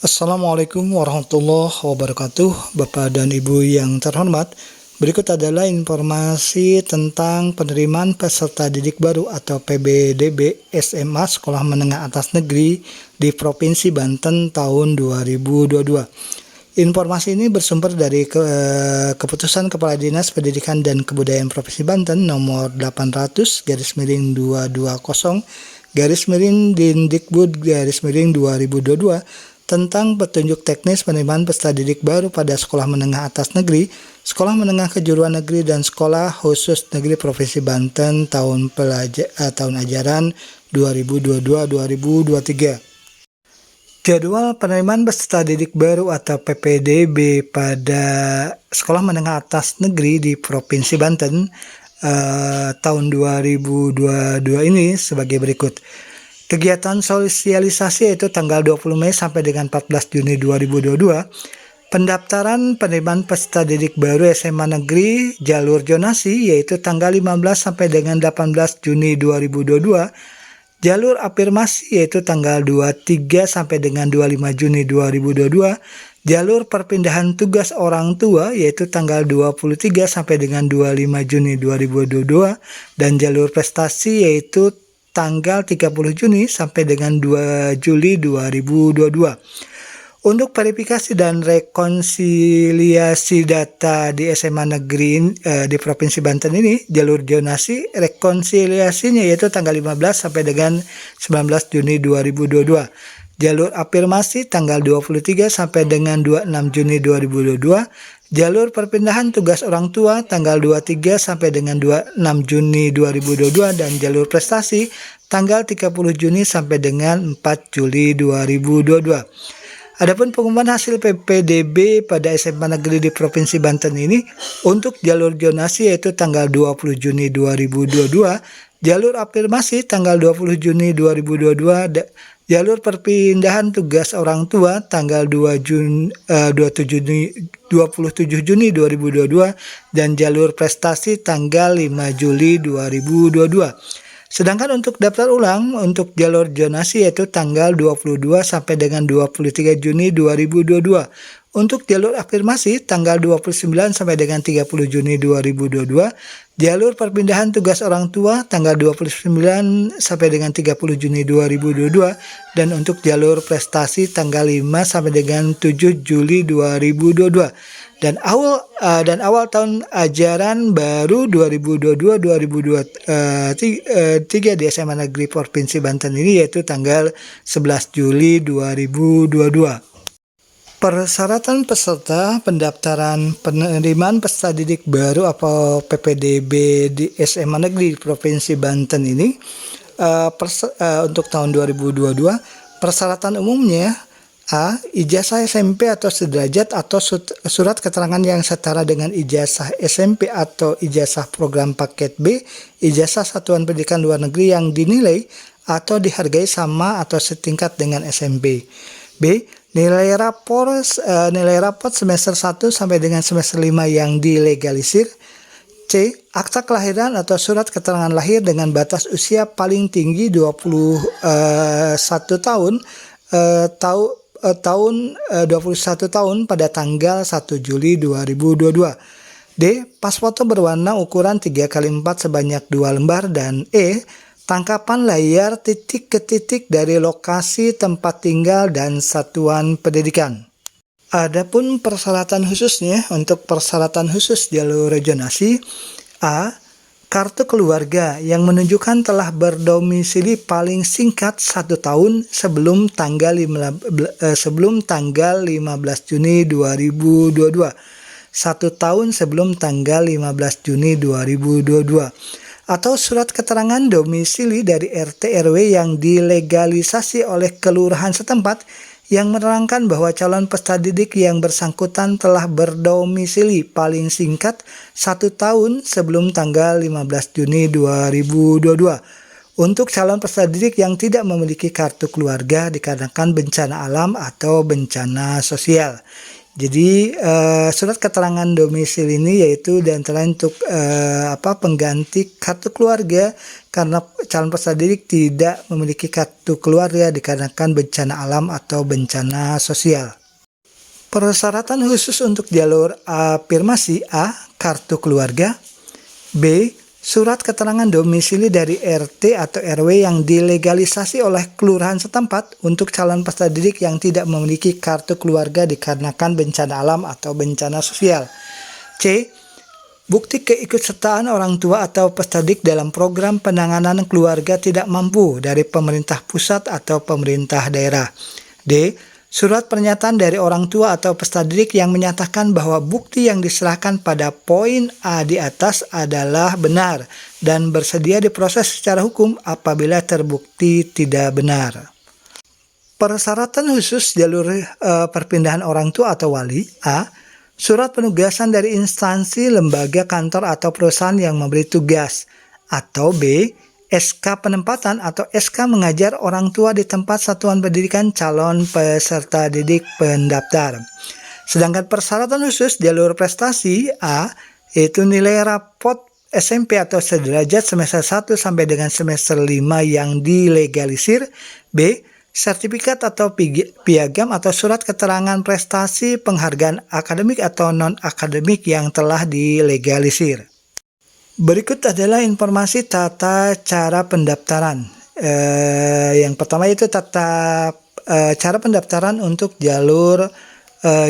Assalamualaikum warahmatullahi wabarakatuh, Bapak dan Ibu yang terhormat. Berikut adalah informasi tentang penerimaan peserta didik baru atau PBDB SMA Sekolah Menengah Atas Negeri di Provinsi Banten tahun 2022. Informasi ini bersumber dari Keputusan Kepala Dinas Pendidikan dan Kebudayaan Provinsi Banten nomor 800/220/Dindikbud/2022 tentang petunjuk teknis penerimaan peserta didik baru pada Sekolah Menengah Atas Negeri, Sekolah Menengah Kejuruan Negeri, dan Sekolah Khusus Negeri Provinsi Banten tahun ajaran 2022-2023. Jadwal penerimaan peserta didik baru atau PPDB pada Sekolah Menengah Atas Negeri di Provinsi Banten tahun 2022 ini sebagai berikut. Kegiatan sosialisasi yaitu tanggal 20 Mei sampai dengan 14 Juni 2022. Pendaftaran penerimaan peserta didik baru SMA Negeri jalur zonasi yaitu tanggal 15 sampai dengan 18 Juni 2022. Jalur afirmasi yaitu tanggal 23 sampai dengan 25 Juni 2022. Jalur perpindahan tugas orang tua yaitu tanggal 23 sampai dengan 25 Juni 2022. Dan jalur prestasi yaitu tanggal 30 Juni sampai dengan 2 Juli 2022. Untuk verifikasi dan rekonsiliasi data di SMA Negeri di Provinsi Banten ini, jalur zonasi rekonsiliasinya yaitu tanggal 15 sampai dengan 19 Juni 2022. Jalur afirmasi tanggal 23 sampai dengan 26 Juni 2022. Jalur perpindahan tugas orang tua tanggal 23 sampai dengan 26 Juni 2022 dan jalur prestasi tanggal 30 Juni sampai dengan 4 Juli 2022. Adapun pengumuman hasil PPDB pada SMA Negeri di Provinsi Banten ini untuk jalur zonasi yaitu tanggal 20 Juni 2022, jalur afirmasi tanggal 20 Juni 2022, jalur perpindahan tugas orang tua tanggal 27 Juni 2022 dan jalur prestasi tanggal 5 Juli 2022. Sedangkan untuk daftar ulang untuk jalur zonasi yaitu tanggal 22 sampai dengan 23 Juni 2022. Untuk jalur afirmasi tanggal 29 sampai dengan 30 Juni 2022. Jalur perpindahan tugas orang tua tanggal 29 sampai dengan 30 Juni 2022 dan untuk jalur prestasi tanggal 5 sampai dengan 7 Juli 2022. Dan awal tahun ajaran baru 2022-2023 di SMA Negeri Provinsi Banten ini yaitu tanggal 11 Juli 2022. Persyaratan peserta pendaftaran penerimaan peserta didik baru atau PPDB di SMA Negeri Provinsi Banten ini untuk tahun 2022, persyaratan umumnya A. Ijazah SMP atau sederajat atau surat keterangan yang setara dengan ijazah SMP atau ijazah program paket B, ijazah satuan pendidikan luar negeri yang dinilai atau dihargai sama atau setingkat dengan SMP. B. Nilai rapor semester 1 sampai dengan semester 5 yang dilegalisir. C. Akta kelahiran atau surat keterangan lahir dengan batas usia paling tinggi 21 tahun pada tanggal 1 Juli 2022. D. Pasfoto berwarna ukuran 3x4 sebanyak 2 lembar dan E. Tangkapan layar titik ke titik dari lokasi tempat tinggal dan satuan pendidikan. Adapun persyaratan khususnya, untuk persyaratan khusus jalur zonasi, A. Kartu keluarga yang menunjukkan telah berdomisili paling singkat 1 tahun sebelum tanggal 15 Juni 2022. 1 tahun sebelum tanggal 15 Juni 2022. Atau surat keterangan domisili dari RT RW yang dilegalisasi oleh kelurahan setempat yang menerangkan bahwa calon peserta didik yang bersangkutan telah berdomisili paling singkat 1 tahun sebelum tanggal 15 Juni 2022. Untuk calon peserta didik yang tidak memiliki kartu keluarga dikarenakan bencana alam atau bencana sosial. Jadi surat keterangan domisili ini yaitu diantara untuk pengganti kartu keluarga karena calon peserta didik tidak memiliki kartu keluarga dikarenakan bencana alam atau bencana sosial. Persyaratan khusus untuk jalur afirmasi: A. Kartu keluarga. B. Surat keterangan domisili dari RT atau RW yang dilegalisasi oleh kelurahan setempat untuk calon peserta didik yang tidak memiliki kartu keluarga dikarenakan bencana alam atau bencana sosial. C. Bukti keikutsertaan orang tua atau peserta didik dalam program penanganan keluarga tidak mampu dari pemerintah pusat atau pemerintah daerah. D. Surat pernyataan dari orang tua atau peserta didik yang menyatakan bahwa bukti yang diserahkan pada poin A di atas adalah benar dan bersedia diproses secara hukum apabila terbukti tidak benar. Persyaratan khusus jalur perpindahan orang tua atau wali: A. Surat penugasan dari instansi, lembaga, kantor, atau perusahaan yang memberi tugas. Atau B. SK penempatan atau SK mengajar orang tua di tempat satuan pendidikan calon peserta didik pendaftar. Sedangkan persyaratan khusus jalur prestasi: A. Yaitu nilai rapot SMP atau sederajat semester 1 sampai dengan semester 5 yang dilegalisir. B. Sertifikat atau piagam atau surat keterangan prestasi penghargaan akademik atau non-akademik yang telah dilegalisir. Berikut adalah informasi tata cara pendaftaran. Yang pertama itu cara pendaftaran untuk jalur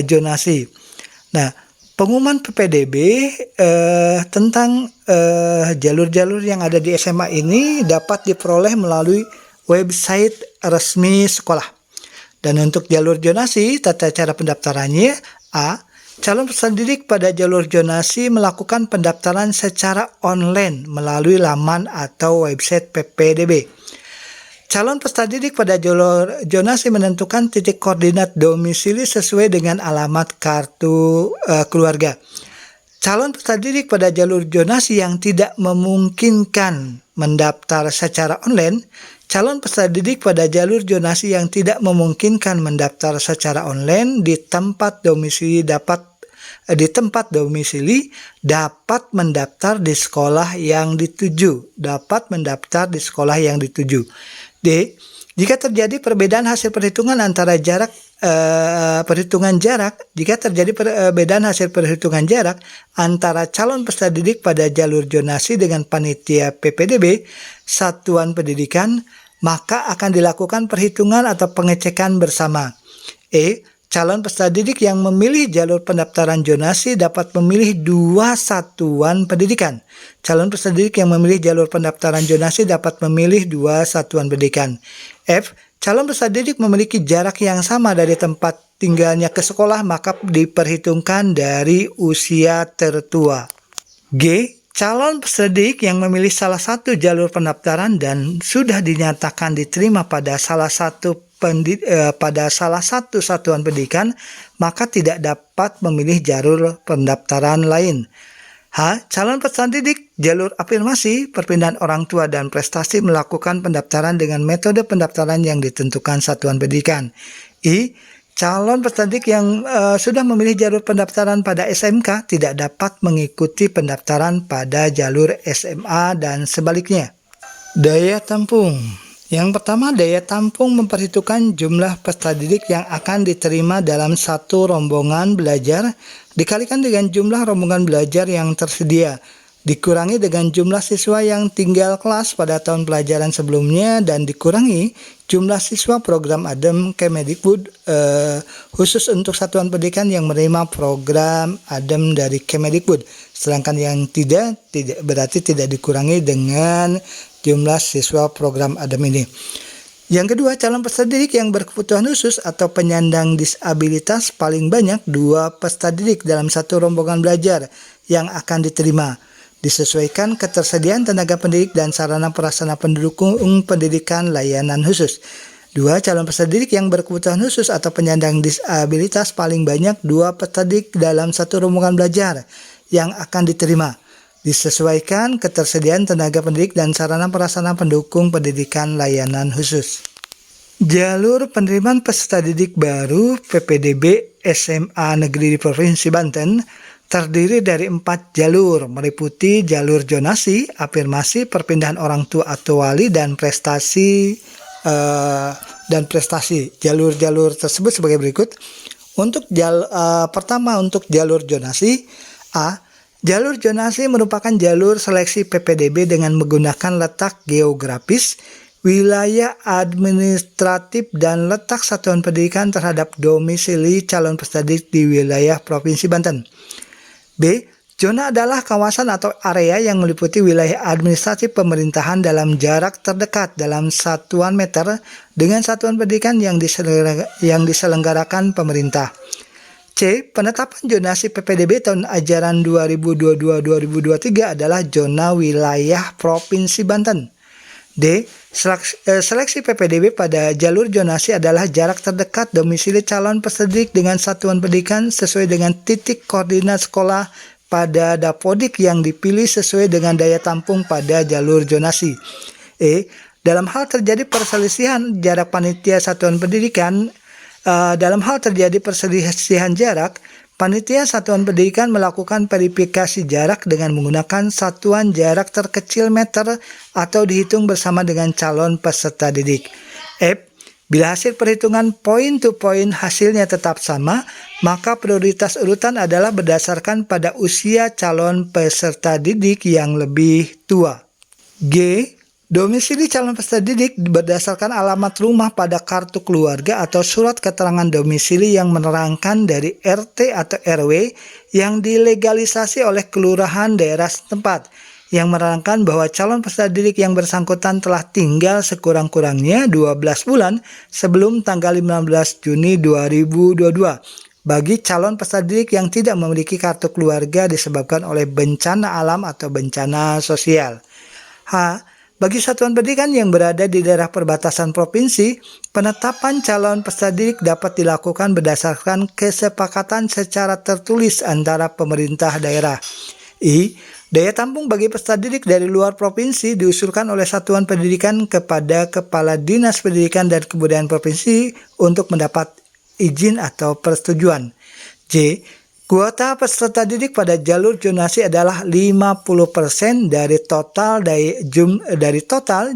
zonasi. Nah, pengumuman PPDB tentang jalur-jalur yang ada di SMA ini dapat diperoleh melalui website resmi sekolah. Dan untuk jalur zonasi, tata cara pendaftarannya: A. Calon peserta didik pada jalur zonasi melakukan pendaftaran secara online melalui laman atau website PPDB. Calon peserta didik pada jalur zonasi menentukan titik koordinat domisili sesuai dengan alamat kartu keluarga. Calon peserta didik pada jalur zonasi yang tidak memungkinkan mendaftar secara online. Calon peserta didik pada jalur zonasi yang tidak memungkinkan mendaftar secara online di tempat domisili dapat mendaftar di sekolah yang dituju. D. Jika terjadi perbedaan hasil perhitungan antara antara calon peserta didik pada jalur zonasi dengan panitia PPDB satuan pendidikan, maka akan dilakukan perhitungan atau pengecekan bersama. E. Calon peserta didik yang memilih jalur pendaftaran zonasi dapat memilih 2 satuan pendidikan. Calon peserta didik yang memilih jalur pendaftaran zonasi dapat memilih 2 satuan pendidikan. F. Calon peserta didik memiliki jarak yang sama dari tempat tinggalnya ke sekolah, maka diperhitungkan dari usia tertua. G. Calon peserta didik yang memilih salah satu jalur pendaftaran dan sudah dinyatakan diterima pada salah satu satuan pendidikan, maka tidak dapat memilih jalur pendaftaran lain. H. Calon peserta didik jalur afirmasi, perpindahan orang tua dan prestasi melakukan pendaftaran dengan metode pendaftaran yang ditentukan satuan pendidikan. I. Calon peserta didik yang sudah memilih jalur pendaftaran pada SMK tidak dapat mengikuti pendaftaran pada jalur SMA dan sebaliknya. Daya tampung. Yang pertama, daya tampung memperhitungkan jumlah peserta didik yang akan diterima dalam satu rombongan belajar dikalikan dengan jumlah rombongan belajar yang tersedia, dikurangi dengan jumlah siswa yang tinggal kelas pada tahun pelajaran sebelumnya, dan dikurangi jumlah siswa program ADEM Kemedikbud khusus untuk satuan pendidikan yang menerima program ADEM dari Kemedikbud. Sedangkan yang tidak berarti tidak dikurangi dengan jumlah siswa program ADEM ini. Yang kedua, calon peserta didik yang berkebutuhan khusus atau penyandang disabilitas paling banyak 2 peserta didik dalam satu rombongan belajar yang akan diterima. Disesuaikan ketersediaan tenaga pendidik dan sarana prasarana pendukung pendidikan layanan khusus. 2. Calon peserta didik yang berkebutuhan khusus atau penyandang disabilitas paling banyak 2 peserta didik dalam satu rombongan belajar yang akan diterima. Disesuaikan ketersediaan tenaga pendidik dan sarana prasarana pendukung pendidikan layanan khusus. Jalur penerimaan peserta didik baru PPDB SMA Negeri di Provinsi Banten terdiri dari 4 jalur, meliputi jalur zonasi, afirmasi, perpindahan orang tua atau wali, dan prestasi. Jalur-jalur tersebut sebagai berikut. Pertama, untuk jalur zonasi. A. Jalur zonasi merupakan jalur seleksi PPDB dengan menggunakan letak geografis, wilayah administratif, dan letak satuan pendidikan terhadap domisili calon peserta didik di wilayah Provinsi Banten. B. Zona adalah kawasan atau area yang meliputi wilayah administratif pemerintahan dalam jarak terdekat dalam satuan meter dengan satuan pendidikan yang diselenggarakan pemerintah. C. Penetapan zonasi PPDB tahun ajaran 2022-2023 adalah zona wilayah Provinsi Banten. D. Seleksi PPDB pada jalur zonasi adalah jarak terdekat domisili calon peserta didik dengan satuan pendidikan sesuai dengan titik koordinat sekolah pada dapodik yang dipilih sesuai dengan daya tampung pada jalur zonasi. E. Dalam hal terjadi perselisihan jarak panitia satuan pendidikan, panitia satuan pendidikan melakukan verifikasi jarak dengan menggunakan satuan jarak terkecil meter atau dihitung bersama dengan calon peserta didik. F. Bila hasil perhitungan point to point hasilnya tetap sama, maka prioritas urutan adalah berdasarkan pada usia calon peserta didik yang lebih tua. G. Domisili calon peserta didik berdasarkan alamat rumah pada kartu keluarga atau surat keterangan domisili yang menerangkan dari RT atau RW yang dilegalisasi oleh kelurahan daerah setempat, yang menerangkan bahwa calon peserta didik yang bersangkutan telah tinggal sekurang-kurangnya 12 bulan sebelum tanggal 15 Juni 2022 bagi calon peserta didik yang tidak memiliki kartu keluarga disebabkan oleh bencana alam atau bencana sosial. H. Bagi satuan pendidikan yang berada di daerah perbatasan provinsi, penetapan calon peserta didik dapat dilakukan berdasarkan kesepakatan secara tertulis antara pemerintah daerah. I. Daya tampung bagi peserta didik dari luar provinsi diusulkan oleh satuan pendidikan kepada Kepala Dinas Pendidikan dan Kebudayaan Provinsi untuk mendapat izin atau persetujuan. J. Kuota peserta didik pada jalur zonasi adalah 50% dari total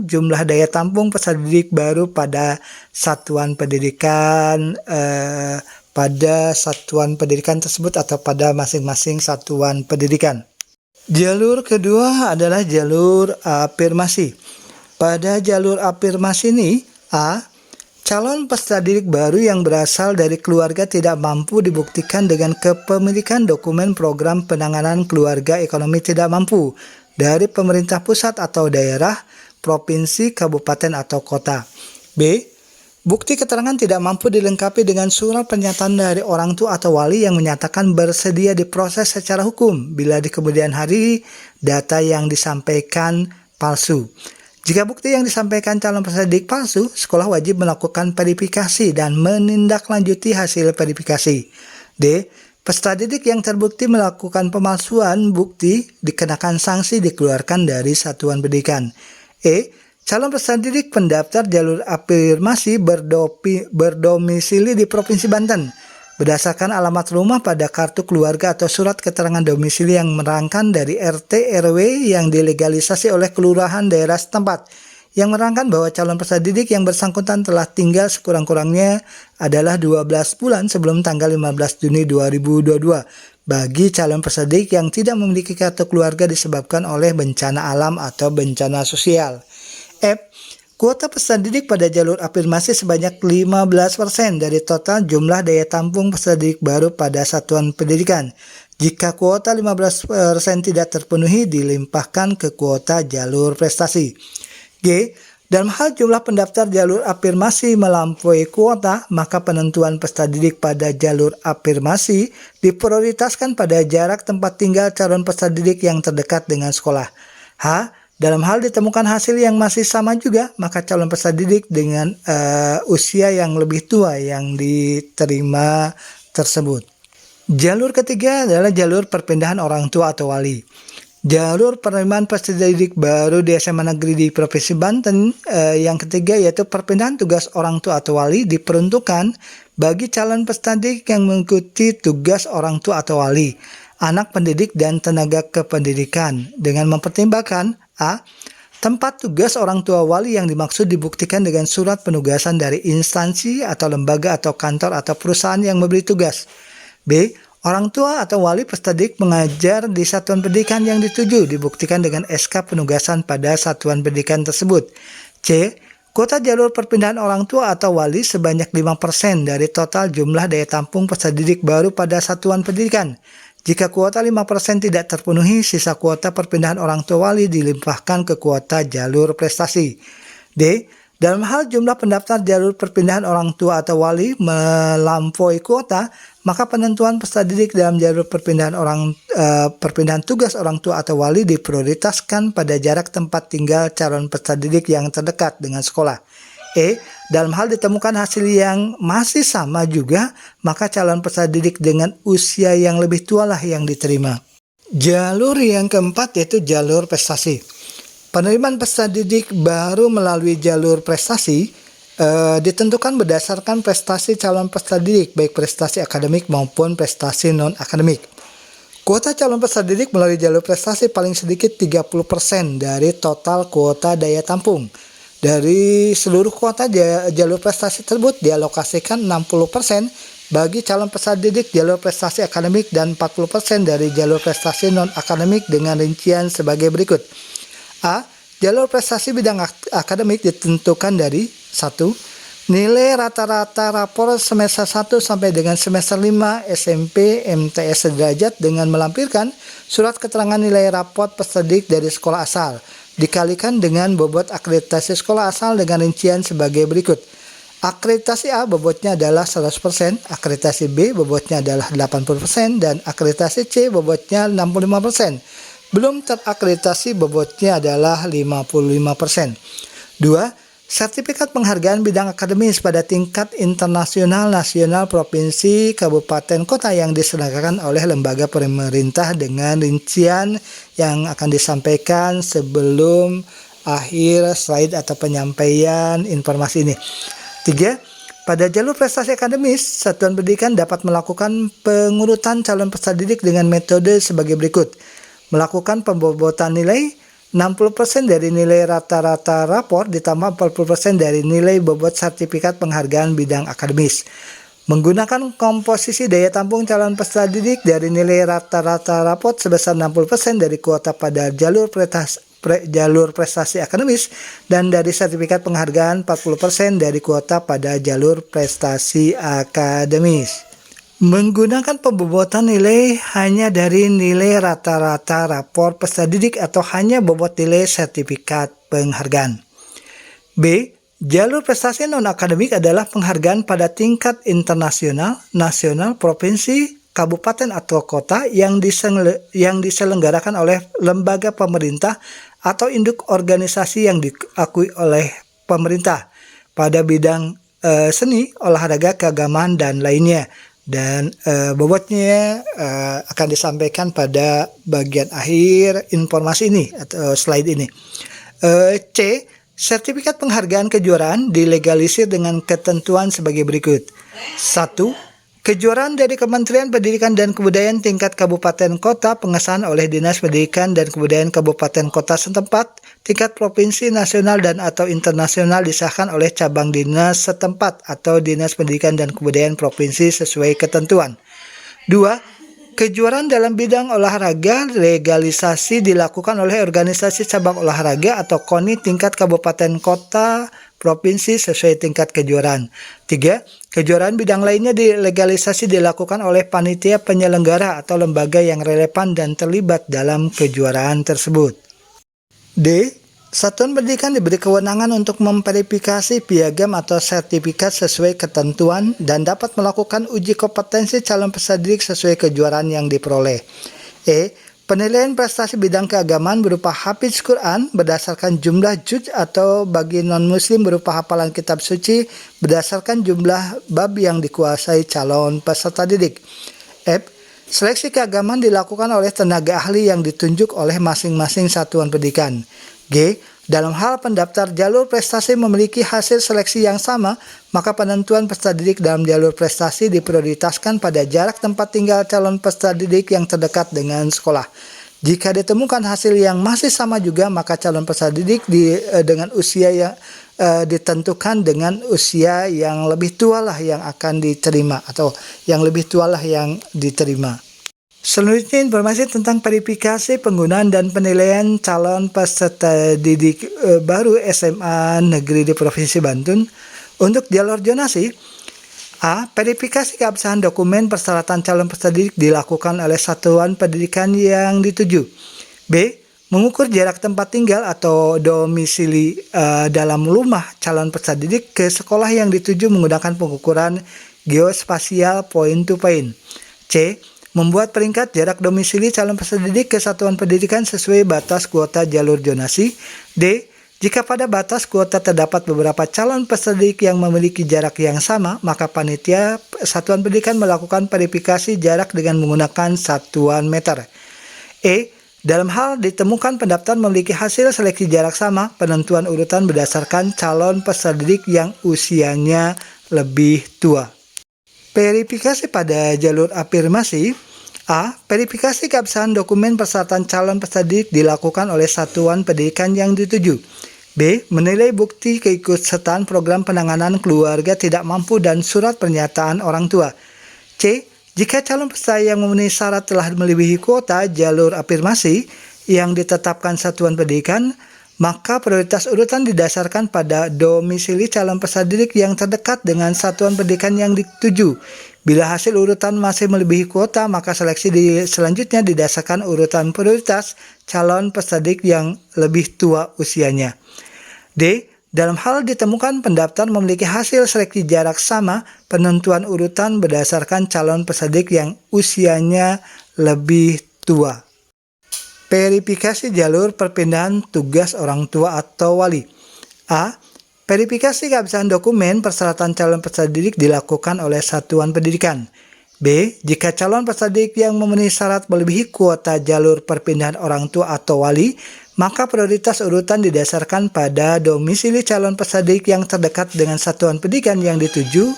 jumlah daya tampung peserta didik baru pada satuan pendidikan tersebut atau pada masing-masing satuan pendidikan. Jalur kedua adalah jalur afirmasi. Pada jalur afirmasi ini, A. Calon peserta didik baru yang berasal dari keluarga tidak mampu dibuktikan dengan kepemilikan dokumen program penanganan keluarga ekonomi tidak mampu dari pemerintah pusat atau daerah, provinsi, kabupaten, atau kota. B. Bukti keterangan tidak mampu dilengkapi dengan surat pernyataan dari orang tua atau wali yang menyatakan bersedia diproses secara hukum bila di kemudian hari data yang disampaikan palsu. Jika bukti yang disampaikan calon peserta didik palsu, sekolah wajib melakukan verifikasi dan menindaklanjuti hasil verifikasi. D. Peserta didik yang terbukti melakukan pemalsuan bukti dikenakan sanksi dikeluarkan dari satuan pendidikan. E. Calon peserta didik pendaftar jalur afirmasi berdomisili di Provinsi Banten berdasarkan alamat rumah pada kartu keluarga atau surat keterangan domisili yang menerangkan dari RT RW yang dilegalisasi oleh kelurahan daerah setempat, yang menerangkan bahwa calon peserta didik yang bersangkutan telah tinggal sekurang-kurangnya adalah 12 bulan sebelum tanggal 15 Juni 2022 bagi calon peserta didik yang tidak memiliki kartu keluarga disebabkan oleh bencana alam atau bencana sosial. F. Kuota peserta didik pada jalur afirmasi sebanyak 15% dari total jumlah daya tampung peserta didik baru pada satuan pendidikan. Jika kuota 15% tidak terpenuhi, dilimpahkan ke kuota jalur prestasi. G. Dalam hal jumlah pendaftar jalur afirmasi melampaui kuota, maka penentuan peserta didik pada jalur afirmasi diprioritaskan pada jarak tempat tinggal calon peserta didik yang terdekat dengan sekolah. H. Dalam hal ditemukan hasil yang masih sama juga, maka calon peserta didik dengan usia yang lebih tua yang diterima tersebut. Jalur ketiga adalah jalur perpindahan orang tua atau wali. Jalur penerimaan peserta didik baru di SMA Negeri di Provinsi Banten. Yang ketiga yaitu perpindahan tugas orang tua atau wali diperuntukkan bagi calon peserta didik yang mengikuti tugas orang tua atau wali, anak pendidik dan tenaga kependidikan dengan mempertimbangkan A. Tempat tugas orang tua wali yang dimaksud dibuktikan dengan surat penugasan dari instansi atau lembaga atau kantor atau perusahaan yang memberi tugas. B. Orang tua atau wali peserta didik mengajar di satuan pendidikan yang dituju dibuktikan dengan SK penugasan pada satuan pendidikan tersebut. C. Kuota jalur perpindahan orang tua atau wali sebanyak 5% dari total jumlah daya tampung peserta didik baru pada satuan pendidikan. Jika kuota 5% tidak terpenuhi, sisa kuota perpindahan orang tua wali dilimpahkan ke kuota jalur prestasi. D. Dalam hal jumlah pendaftar jalur perpindahan orang tua atau wali melampaui kuota, maka penentuan peserta didik dalam jalur perpindahan tugas orang tua atau wali diprioritaskan pada jarak tempat tinggal calon peserta didik yang terdekat dengan sekolah. E. Dalam hal ditemukan hasil yang masih sama juga, maka calon peserta didik dengan usia yang lebih tua lah yang diterima. Jalur yang keempat yaitu jalur prestasi. Penerimaan peserta didik baru melalui jalur prestasi ditentukan berdasarkan prestasi calon peserta didik, baik prestasi akademik maupun prestasi non-akademik. Kuota calon peserta didik melalui jalur prestasi paling sedikit 30% dari total kuota daya tampung. Dari seluruh kuota jalur prestasi tersebut dialokasikan 60% bagi calon peserta didik jalur prestasi akademik dan 40% dari jalur prestasi non-akademik dengan rincian sebagai berikut. A. Jalur prestasi bidang akademik ditentukan dari 1. Nilai rata-rata rapor semester 1 sampai dengan semester 5 SMP MTS sederajat dengan melampirkan surat keterangan nilai rapor peserta didik dari sekolah asal dikalikan dengan bobot akreditasi sekolah asal dengan rincian sebagai berikut. Akreditasi A bobotnya adalah 100%, akreditasi B bobotnya adalah 80%, dan akreditasi C bobotnya 65%. Belum terakreditasi bobotnya adalah 55%. 2. Sertifikat penghargaan bidang akademis pada tingkat internasional, nasional, provinsi, kabupaten, kota yang diselenggarakan oleh lembaga pemerintah dengan rincian yang akan disampaikan sebelum akhir slide atau penyampaian informasi ini. 3. Pada jalur prestasi akademis, satuan pendidikan dapat melakukan pengurutan calon peserta didik dengan metode sebagai berikut. Melakukan pembobotan nilai 60% dari nilai rata-rata rapor ditambah 40% dari nilai bobot sertifikat penghargaan bidang akademis. Menggunakan komposisi daya tampung calon peserta didik dari nilai rata-rata rapor sebesar 60% dari kuota pada jalur prestasi akademis dan dari sertifikat penghargaan 40% dari kuota pada jalur prestasi akademis. Menggunakan pembobotan nilai hanya dari nilai rata-rata rapor peserta didik atau hanya bobot nilai sertifikat penghargaan. B. Jalur prestasi non-akademik adalah penghargaan pada tingkat internasional, nasional, provinsi, kabupaten atau kota yang diselenggarakan oleh lembaga pemerintah atau induk organisasi yang diakui oleh pemerintah pada bidang seni, olahraga, keagamaan, dan lainnya. Dan bobotnya akan disampaikan pada bagian akhir informasi ini atau slide ini. C. Sertifikat penghargaan kejuaraan dilegalisir dengan ketentuan sebagai berikut. 1. Kejuaraan dari Kementerian Pendidikan dan Kebudayaan tingkat kabupaten kota pengesahan oleh Dinas Pendidikan dan Kebudayaan kabupaten kota setempat, tingkat provinsi, nasional dan atau internasional disahkan oleh cabang dinas setempat atau Dinas Pendidikan dan Kebudayaan provinsi sesuai ketentuan. 2. Kejuaraan dalam bidang olahraga legalisasi dilakukan oleh organisasi cabang olahraga atau KONI tingkat kabupaten kota provinsi sesuai tingkat kejuaraan. 3. Kejuaraan bidang lainnya dilegalisasi dilakukan oleh panitia penyelenggara atau lembaga yang relevan dan terlibat dalam kejuaraan tersebut. D. Satuan pendidikan diberi kewenangan untuk memverifikasi piagam atau sertifikat sesuai ketentuan dan dapat melakukan uji kompetensi calon peserta didik sesuai kejuaraan yang diperoleh. E. Penilaian prestasi bidang keagamaan berupa hafiz Quran berdasarkan jumlah juz atau bagi non-muslim berupa hafalan kitab suci berdasarkan jumlah bab yang dikuasai calon peserta didik. F. Seleksi keagamaan dilakukan oleh tenaga ahli yang ditunjuk oleh masing-masing satuan pendidikan. G. Dalam hal pendaftar jalur prestasi memiliki hasil seleksi yang sama, maka penentuan peserta didik dalam jalur prestasi diprioritaskan pada jarak tempat tinggal calon peserta didik yang terdekat dengan sekolah. Jika ditemukan hasil yang masih sama juga, maka calon peserta didik dengan usia yang ditentukan dengan usia yang lebih tua lah yang akan diterima, atau yang lebih tua lah yang diterima. Selanjutnya informasi tentang verifikasi penggunaan dan penilaian calon peserta didik baru SMA negeri di Provinsi Banten. Untuk jalur zonasi, A. Verifikasi keabsahan dokumen persyaratan calon peserta didik dilakukan oleh satuan pendidikan yang dituju. B. Mengukur jarak tempat tinggal atau domisili dalam rumah calon peserta didik ke sekolah yang dituju menggunakan pengukuran geospasial point to point. C. Membuat peringkat jarak domisili calon peserta didik ke satuan pendidikan sesuai batas kuota jalur zonasi. D. Jika pada batas kuota terdapat beberapa calon peserta didik yang memiliki jarak yang sama, maka panitia satuan pendidikan melakukan verifikasi jarak dengan menggunakan satuan meter. E. Dalam hal ditemukan pendaftar memiliki hasil seleksi jarak sama, penentuan urutan berdasarkan calon peserta didik yang usianya lebih tua. Verifikasi pada jalur afirmasi. A. Verifikasi keabsahan dokumen persyaratan calon peserta didik dilakukan oleh satuan pendidikan yang dituju. B. Menilai bukti keikutsertaan program penanganan keluarga tidak mampu dan surat pernyataan orang tua. C. Jika calon peserta yang memenuhi syarat telah melebihi kuota jalur afirmasi yang ditetapkan satuan pendidikan, maka prioritas urutan didasarkan pada domisili calon peserta didik yang terdekat dengan satuan pendidikan yang dituju. Bila hasil urutan masih melebihi kuota, maka seleksi selanjutnya didasarkan urutan prioritas calon peserta didik yang lebih tua usianya. D. Dalam hal ditemukan pendaftar memiliki hasil seleksi jarak sama, penentuan urutan berdasarkan calon peserta didik yang usianya lebih tua. Verifikasi jalur perpindahan tugas orang tua atau wali. A. Verifikasi keabsahan dokumen persyaratan calon peserta didik dilakukan oleh satuan pendidikan. B. Jika calon peserta didik yang memenuhi syarat melebihi kuota jalur perpindahan orang tua atau wali, maka prioritas urutan didasarkan pada domisili calon peserta didik yang terdekat dengan satuan pendidikan yang dituju.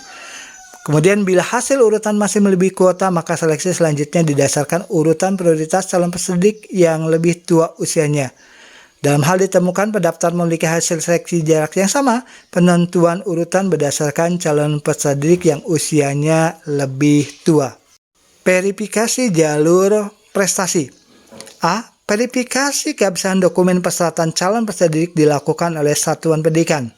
Kemudian bila hasil urutan masih melebihi kuota, maka seleksi selanjutnya didasarkan urutan prioritas calon peserta didik yang lebih tua usianya. Dalam hal ditemukan pendaftar memiliki hasil seleksi jarak yang sama, penentuan urutan berdasarkan calon peserta didik yang usianya lebih tua. Verifikasi jalur prestasi. A. Verifikasi keabsahan dokumen persyaratan calon peserta didik dilakukan oleh satuan pendidikan.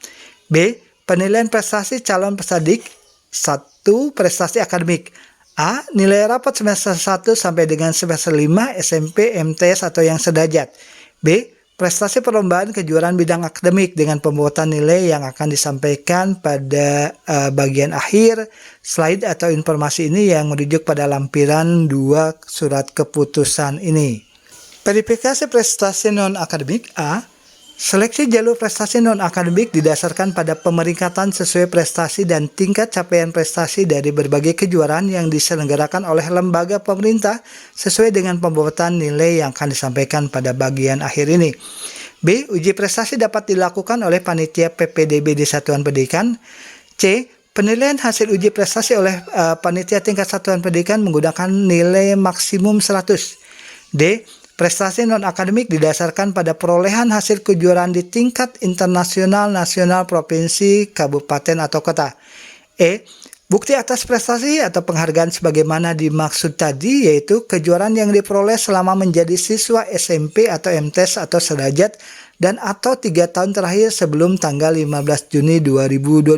B. Penilaian prestasi calon peserta didik. 1. Prestasi akademik. A. Nilai rapat semester 1 sampai dengan semester 5 SMP, MTS atau yang sederajat. B. Prestasi perlombaan kejuaraan bidang akademik dengan pembuatan nilai yang akan disampaikan pada bagian akhir slide atau informasi ini yang merujuk pada lampiran 2 surat keputusan ini. Verifikasi prestasi non-akademik. A. Seleksi jalur prestasi non-akademik didasarkan pada pemeringkatan sesuai prestasi dan tingkat capaian prestasi dari berbagai kejuaraan yang diselenggarakan oleh lembaga pemerintah sesuai dengan pembuatan nilai yang akan disampaikan pada bagian akhir ini. B. Uji prestasi dapat dilakukan oleh panitia PPDB di satuan pendidikan. C. Penilaian hasil uji prestasi oleh panitia tingkat satuan pendidikan menggunakan nilai maksimum 100. D. Prestasi non-akademik didasarkan pada perolehan hasil kejuaraan di tingkat internasional, nasional, provinsi, kabupaten, atau kota. E. Bukti atas prestasi atau penghargaan sebagaimana dimaksud tadi, yaitu kejuaraan yang diperoleh selama menjadi siswa SMP atau MTS atau sederajat dan atau 3 tahun terakhir sebelum tanggal 15 Juni 2022.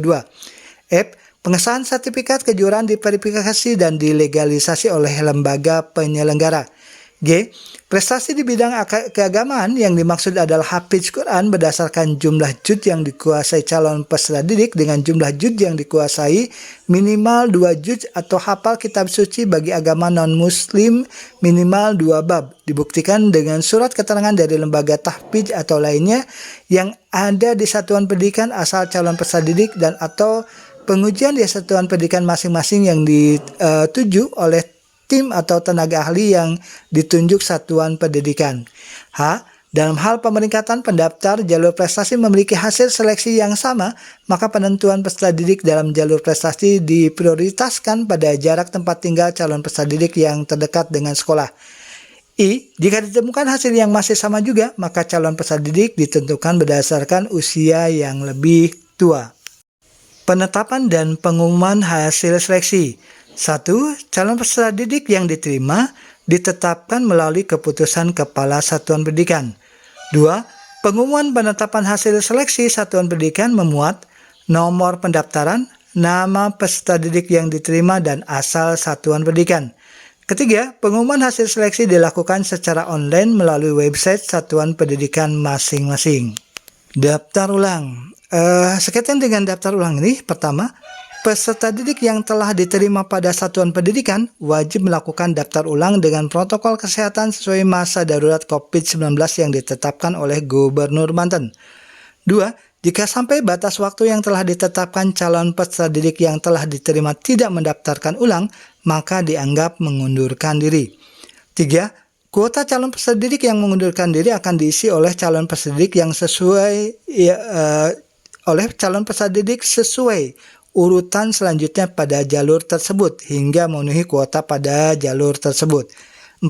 F. Pengesahan sertifikat kejuaraan diverifikasi dan dilegalisasi oleh lembaga penyelenggara. G. Prestasi di bidang keagamaan yang dimaksud adalah hafiz Quran berdasarkan jumlah juz yang dikuasai calon peserta didik dengan jumlah juz yang dikuasai minimal 2 juz atau hafal kitab suci bagi agama non-muslim minimal 2 bab. Dibuktikan dengan surat keterangan dari lembaga tahfidz atau lainnya yang ada di satuan pendidikan asal calon peserta didik dan atau pengujian di satuan pendidikan masing-masing yang dituju oleh tim atau tenaga ahli yang ditunjuk satuan pendidikan. H. Dalam hal pemeringkatan pendaftar jalur prestasi memiliki hasil seleksi yang sama, maka penentuan peserta didik dalam jalur prestasi diprioritaskan pada jarak tempat tinggal calon peserta didik yang terdekat dengan sekolah. I. Jika ditemukan hasil yang masih sama juga, maka calon peserta didik ditentukan berdasarkan usia yang lebih tua. Penetapan dan pengumuman hasil seleksi. 1. Calon peserta didik yang diterima ditetapkan melalui keputusan Kepala Satuan Pendidikan. 2. Pengumuman penetapan hasil seleksi satuan pendidikan memuat nomor pendaftaran, nama peserta didik yang diterima, dan asal satuan pendidikan. Ketiga, pengumuman hasil seleksi dilakukan secara online melalui website satuan pendidikan masing-masing. Daftar ulang. Sekaitan dengan daftar ulang ini, pertama, peserta didik yang telah diterima pada satuan pendidikan wajib melakukan daftar ulang dengan protokol kesehatan sesuai masa darurat COVID-19 yang ditetapkan oleh Gubernur Banten. 2. Jika sampai batas waktu yang telah ditetapkan calon peserta didik yang telah diterima tidak mendaftarkan ulang, maka dianggap mengundurkan diri. 3. Kuota calon peserta didik yang mengundurkan diri akan diisi oleh calon peserta didik yang sesuai urutan selanjutnya pada jalur tersebut hingga memenuhi kuota pada jalur tersebut. 4.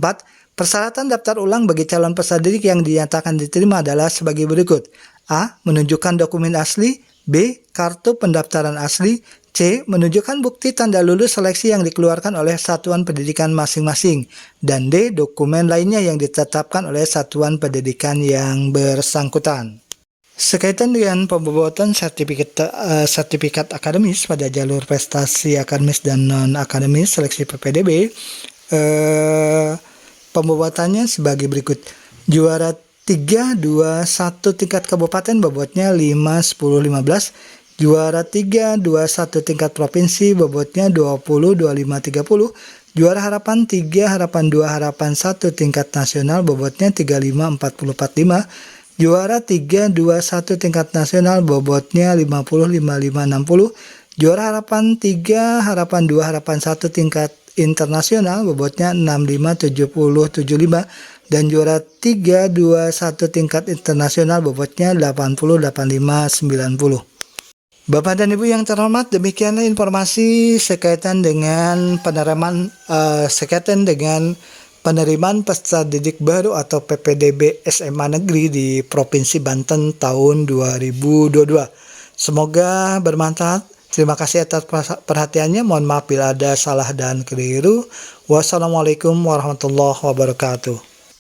Persyaratan daftar ulang bagi calon peserta didik yang dinyatakan diterima adalah sebagai berikut. A. Menunjukkan dokumen asli. B. Kartu pendaftaran asli. C. Menunjukkan bukti tanda lulus seleksi yang dikeluarkan oleh satuan pendidikan masing-masing. Dan D. Dokumen lainnya yang ditetapkan oleh satuan pendidikan yang bersangkutan. Sekaitan dengan pembobotan sertifikat akademis pada jalur prestasi akademis dan non-akademis seleksi PPDB, pembobotannya sebagai berikut. Juara 3, 2, 1 tingkat kabupaten bobotnya 5, 10, 15. Juara 3, 2, 1 tingkat provinsi bobotnya 20, 25, 30. Juara harapan 3, harapan 2, harapan 1 tingkat nasional bobotnya 35, 40, 45. Juara 3, 2, 1 tingkat nasional bobotnya 50, 55, 60. Juara harapan 3, harapan 2, harapan 1 tingkat internasional bobotnya 65, 70, 75. Dan juara 3, 2, 1 tingkat internasional bobotnya 80, 85, 90. Bapak dan Ibu yang terhormat, demikianlah informasi sekaitan dengan penerimaan peserta didik baru atau PPDB SMA Negeri di Provinsi Banten tahun 2022. Semoga bermanfaat. Terima kasih atas perhatiannya. Mohon maaf bila ada salah dan keliru. Wassalamualaikum warahmatullahi wabarakatuh.